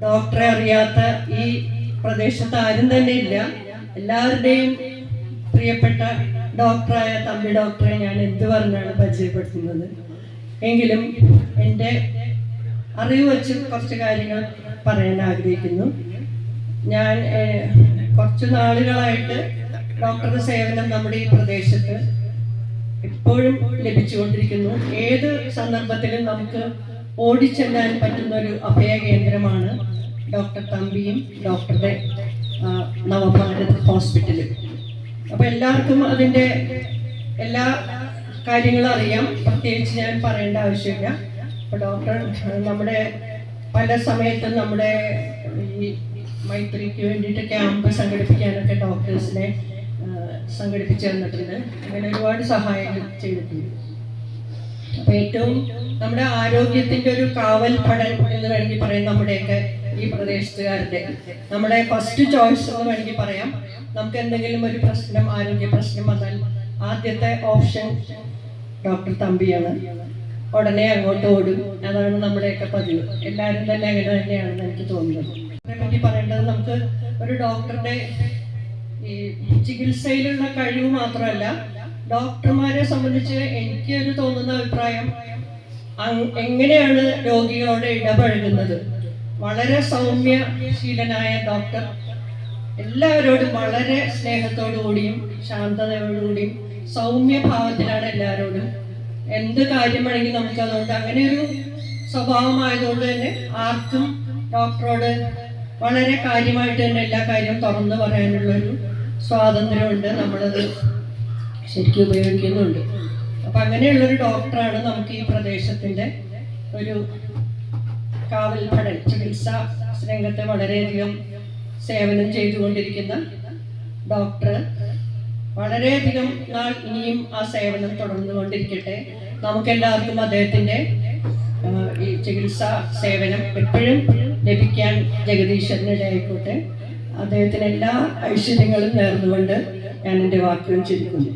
ഡോക്ടറെ അറിയാത്ത ഈ പ്രദേശത്ത് ആരും തന്നെ ഇല്ല. എല്ലാവരുടെയും പ്രിയപ്പെട്ട ഡോക്ടറായ തമ്പി ഡോക്ടറെ ഞാൻ എന്ത് പറഞ്ഞാണ് പരിചയപ്പെടുത്തുന്നത്. എങ്കിലും എൻ്റെ അറിവ് വെച്ച് കുറച്ച് കാര്യങ്ങൾ പറയാൻ ആഗ്രഹിക്കുന്നു. ഞാൻ കുറച്ച് നാളുകളായിട്ട് ഡോക്ടറുടെ സേവനം നമ്മുടെ ഈ പ്രദേശത്ത് ഇപ്പോഴും ലഭിച്ചുകൊണ്ടിരിക്കുന്നു. ഏത് സന്ദർഭത്തിലും നമുക്ക് ഓടിച്ചെല്ലാൻ പറ്റുന്ന ഒരു അഭയ കേന്ദ്രമാണ് ഡോക്ടർ തമ്പിയും ഡോക്ടറുടെ നവഭാരത് ഹോസ്പിറ്റലും. അപ്പോൾ എല്ലാവർക്കും അതിൻ്റെ എല്ലാ കാര്യങ്ങളും അറിയാം, പ്രത്യേകിച്ച് ഞാൻ പറയേണ്ട ആവശ്യമില്ല. അപ്പോൾ ഡോക്ടർ നമ്മുടെ പല സമയത്തും നമ്മുടെ ഈ മൈത്രിക്ക് വേണ്ടിയിട്ട് ക്യാമ്പ് സംഘടിപ്പിക്കാനൊക്കെ ഡോക്ടേഴ്സിനെ സംഘടിപ്പിച്ചു തന്നിട്ടുണ്ട്. അങ്ങനെ ഒരുപാട് സഹായങ്ങൾ ചെയ്തിട്ടുണ്ട്. അപ്പോൾ ഏറ്റവും നമ്മുടെ ആരോഗ്യത്തിൻ്റെ ഒരു കാവൽ പടൻ എന്ന് വേണമെങ്കിൽ പറയാം. നമ്മുടെയൊക്കെ ഈ പ്രദേശത്തുകാരുടെ നമ്മുടെ ഫസ്റ്റ് ചോയ്സ് എന്ന് വേണമെങ്കിൽ പറയാം. നമുക്ക് എന്തെങ്കിലും ഒരു പ്രശ്നം, ആരോഗ്യ പ്രശ്നം വന്നാൽ ആദ്യത്തെ ഓപ്ഷൻ ഡോക്ടർ തമ്പിയാണ്. ഉടനെ അങ്ങോട്ട് ഓടും. അതാണ് നമ്മുടെയൊക്കെ പതിവ്. എല്ലാവരും തന്നെ അങ്ങനെ തന്നെയാണെന്ന് എനിക്ക് തോന്നുന്നത്. അതിനെപ്പറ്റി പറയേണ്ടത്, നമുക്ക് ഒരു ഡോക്ടറുടെ ഈ ചികിത്സയിലുള്ള കഴിവ് മാത്രമല്ല, ഡോക്ടർമാരെ സംബന്ധിച്ച് എനിക്ക് ഒരു തോന്നുന്ന അഭിപ്രായം, എങ്ങനെയാണ് രോഗികളോട് ഇടപഴകുന്നത്. വളരെ സൗമ്യശീലനായ ഡോക്ടർ എല്ലാവരോടും വളരെ സ്നേഹത്തോടുകൂടിയും ശാന്തതയോടുകൂടിയും സൗമ്യഭാവത്തിലാണ് എല്ലാവരോടും. എന്ത് കാര്യം വേണമെങ്കിൽ നമുക്ക് അതുകൊണ്ട് അങ്ങനെ ഒരു സ്വഭാവമായതുകൊണ്ട് തന്നെ ആർക്കും ഡോക്ടറോട് വളരെ കാര്യമായിട്ട് തന്നെ എല്ലാ കാര്യവും തുറന്നു പറയാനുള്ളൊരു സ്വാതന്ത്ര്യമുണ്ട്. നമ്മളത് ശരിക്കും ഉപയോഗിക്കുന്നുണ്ട്. അപ്പം അങ്ങനെയുള്ളൊരു ഡോക്ടറാണ് നമുക്ക് ഈ പ്രദേശത്തിൻ്റെ ഒരു കാവൽപ്പടൻ. ചികിത്സാ രംഗത്ത് വളരെയധികം സേവനം ചെയ്തുകൊണ്ടിരിക്കുന്ന ഡോക്ടർ വളരെയധികം നാൾ ഇനിയും ആ സേവനം തുടർന്നുകൊണ്ടിരിക്കട്ടെ. നമുക്കെല്ലാവർക്കും അദ്ദേഹത്തിൻ്റെ ഈ ചികിത്സാ സേവനം എപ്പോഴും ലഭിക്കാൻ ജഗദീശ്വരനിടയായിക്കോട്ടെ. അദ്ദേഹത്തിന് എല്ലാ ഐശ്വര്യങ്ങളും നേർന്നുകൊണ്ട് ഞാൻ എൻ്റെ വാക്കുകൾ ചുരുക്കുന്നു.